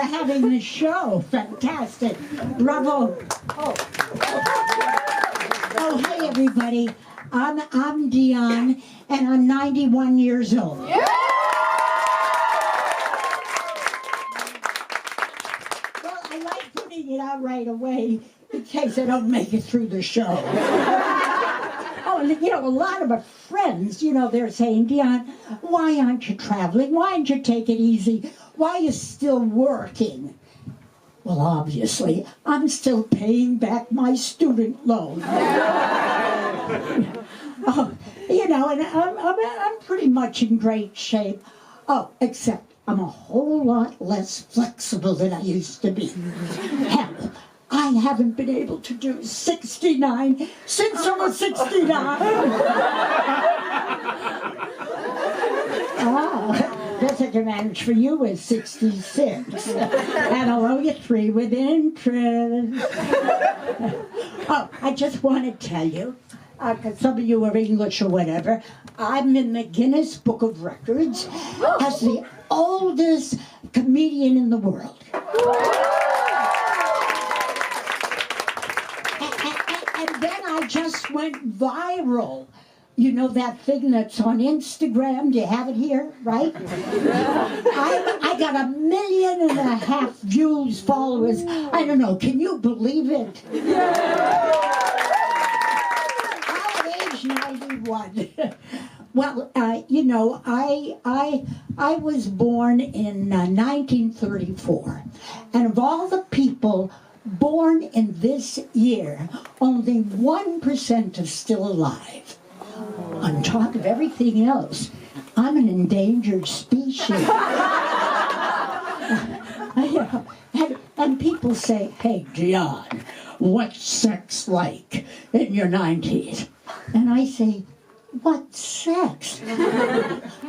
for having the show. Fantastic. Bravo. Oh, hey, everybody. I'm Dion, and I'm 91 years old. Yeah! Well, I like putting it out right away in case I don't make it through the show. Oh, you know, a lot of my friends, you know, they're saying, Dion, why aren't you traveling? Why don't you take it easy? Why are you still working? Well, obviously, I'm still paying back my student loan. Oh, you know, and I'm pretty much in great shape. Oh, except I'm a whole lot less flexible than I used to be. Hell, I haven't been able to do 69 since I was 69. Guess I can manage for you with 66. And I'll owe you 3 with interest. Oh, I just want to tell you, because some of you are English or whatever, I'm in the Guinness Book of Records as the oldest comedian in the world. And then I just went viral. You know that thing that's on Instagram? Do you have it here, right? I got 1.5 million views, followers. I don't know, can you believe it? I'm age 91. Well, you know, I was born in 1934. And of all the people born in this year, only 1% are still alive. On top of everything else, I'm an endangered species. And people say, hey, Dion, what's sex like in your 90s? And I say, what sex?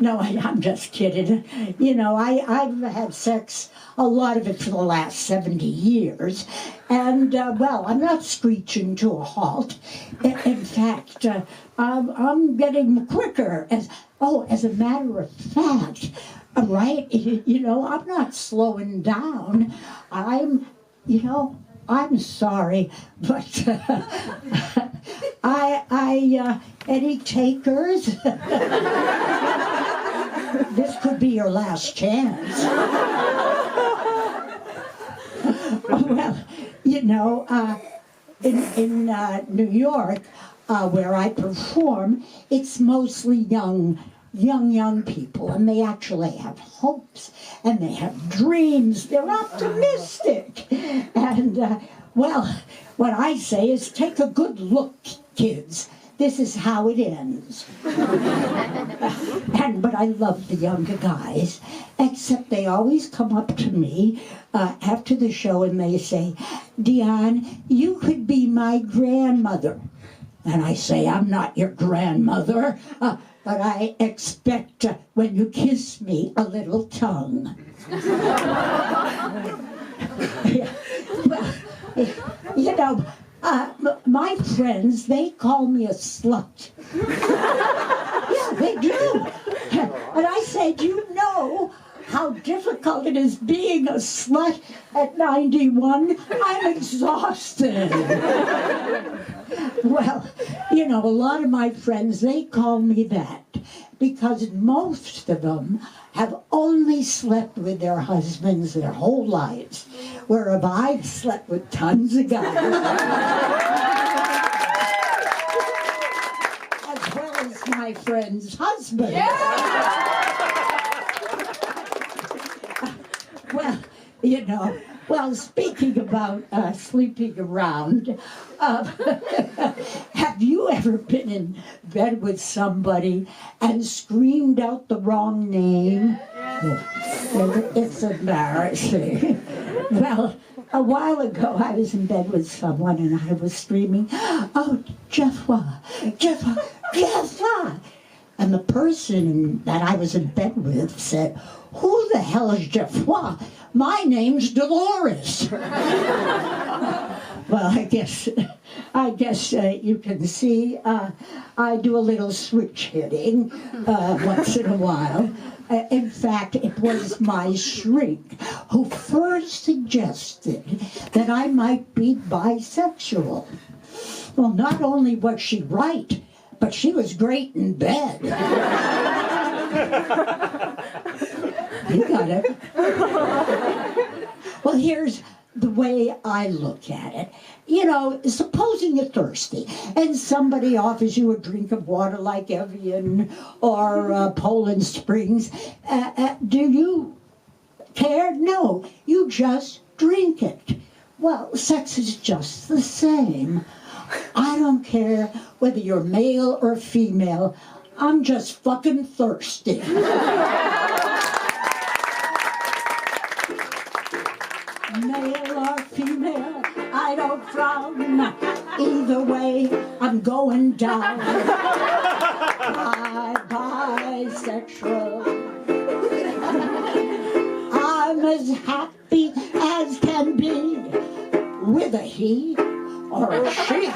No, I'm just kidding. You know, I've had sex, a lot of it for the last 70 years. And, well, I'm not screeching to a halt. In fact, I'm getting quicker. As a matter of fact, right, you know, I'm not slowing down. I'm sorry, but any takers? This could be your last chance. Well, you know, in New York, where I perform, it's mostly young people, and they actually have hopes, and they have dreams. They're optimistic. And, well, what I say is take a good look, kids. This is how it ends. But I love the younger guys, except they always come up to me after the show and they say, Dion, you could be my grandmother. And I say, I'm not your grandmother, but I expect when you kiss me, a little tongue. Well, you know, my friends, they call me a slut. Yeah, they do. And I say, do you know how difficult it is being a slut at 91? I'm exhausted. Well, you know, a lot of my friends, they call me that because most of them have only slept with their husbands their whole lives, whereas I've slept with tons of guys. As well as my friend's husband. Yeah! Well, you know, well, speaking about sleeping around, have you ever been in bed with somebody and screamed out the wrong name? It's embarrassing. Well, a while ago, I was in bed with someone and I was screaming, oh, Jeffwa, Jeffwa, Jeffwa. And the person that I was in bed with said, who the hell is Jeffwa? My name's Dolores. Well, I guess you can see I do a little switch hitting once in a while. In fact, it was my shrink who first suggested that I might be bisexual. Well, not only was she right, but she was great in bed. You got it. Well, here's the way I look at it. You know, supposing you're thirsty and somebody offers you a drink of water like Evian or Poland Springs, do you care? No, you just drink it. Well, sex is just the same. I don't care whether you're male or female. I'm just fucking thirsty. Male or female, I don't frown. Either way, I'm going down. I'm bisexual. I'm as happy as can be with a he or a she.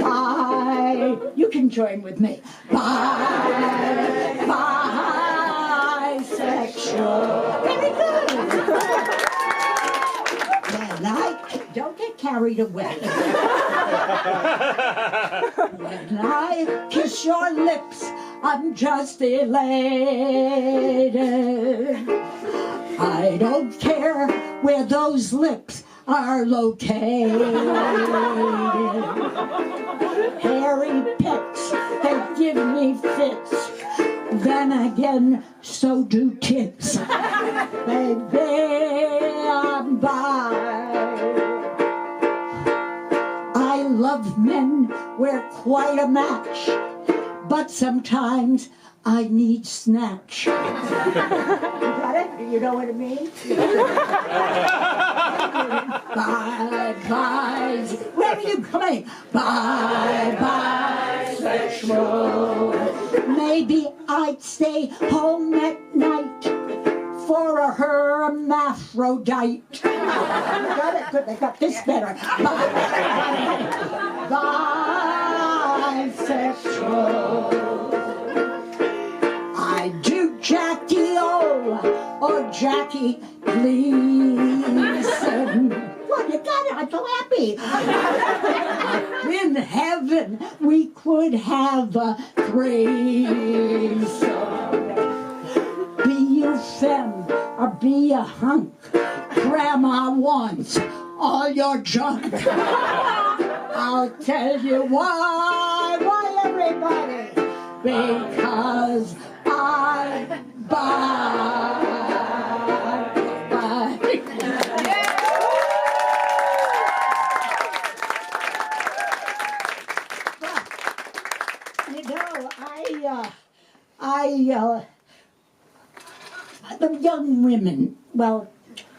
Bye. You can join with me. Bye. Bisexual. Very good. Don't get carried away. When I kiss your lips, I'm just elated. I don't care where those lips are located. Hairy pets, they give me fits. Then again, so do tits. Baby, I'm bi. I love men, we're quite a match. But sometimes I need snatch. You got it? You know what I mean? Bye, where are you coming? Bisexual. Maybe I'd stay home at night for a hermaphrodite. You got it? Good, I got this better. Bisexual. I do Jackie O or Jackie Gleason. Well, you got it. I'm so happy. In heaven, we could have a threesome. Be you femme or be a hunk. Grandma wants all your junk. I'll tell you why everybody? Because I buy. You know, the young women, well,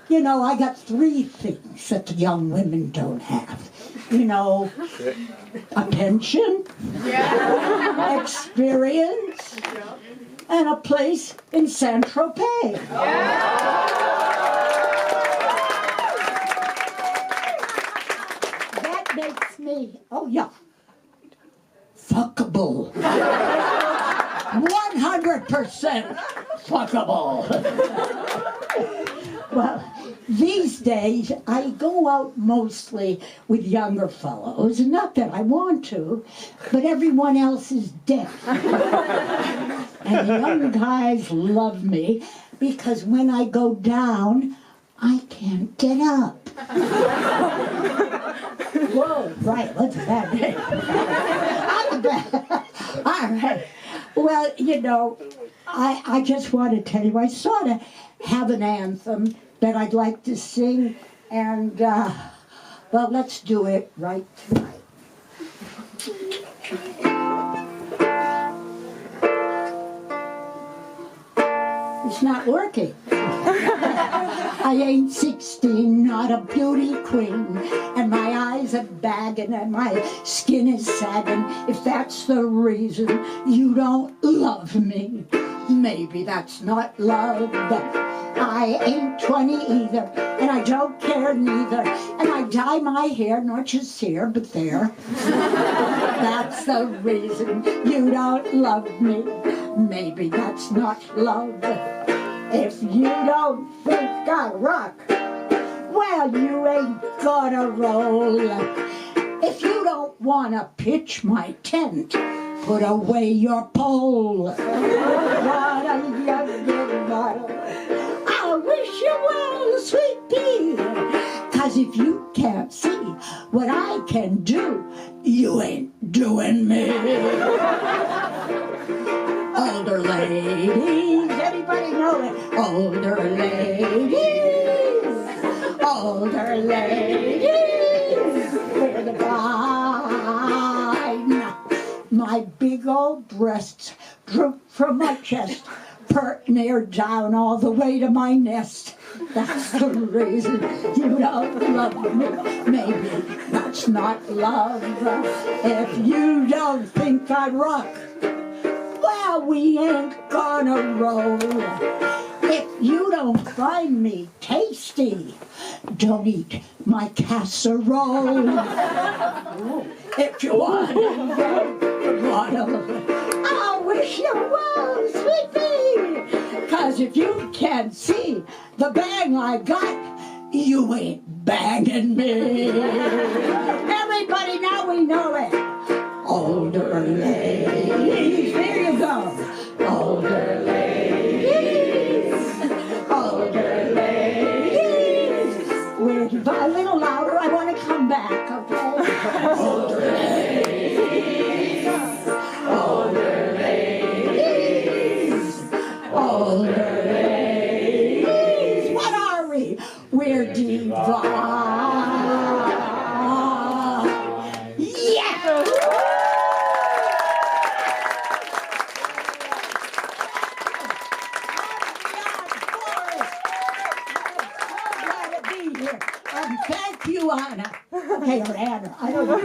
you know, I got 3 things that the young women don't have. You know, a pension, experience, and a place in Saint-Tropez. That makes me, oh yeah, fuckable. 100% fuckable. Well, these days, I go out mostly with younger fellows. Not that I want to, but everyone else is dead. And the young guys love me because when I go down, I can't get up. Whoa, right, what's that? I'm bad. All right. Well, you know, I just want to tell you, I sort of have an anthem that I'd like to sing, and, well, let's do it right tonight. It's not working. I ain't 16, not a beauty queen, and my eyes are bagging and my skin is sagging. If that's the reason you don't love me, maybe that's not love. I ain't 20 either, and I don't care neither, and I dye my hair, not just here, but there. That's the reason you don't love me. maybe that's not love. If you don't think I rock, well, you ain't gonna roll. If you don't wanna pitch my tent, put away your pole. What a young bottle. I wish you well, sweet pea. 'Cause if you can't see what I can do, you ain't doing me. Older ladies, anybody know it? Older ladies, older ladies, we're the vine. My big old breasts droop from my chest, pert near down all the way to my nest. That's the reason you don't love me. Maybe that's not love. If you don't think I rock, well, we ain't gonna roll. If you don't find me tasty, don't eat my casserole. If you want a bottle, I wish you well, sweet pea. 'Cause if you can't see the bang I got, you ain't banging me. Everybody, now we know it. Older ladies, there you go. Older ladies, older ladies. We're a little louder, I want to come back, okay? Older ladies, older ladies, older ladies. What are we? We're divine. Yeah! Thank you, Anna. Hey, or Anna. I don't know.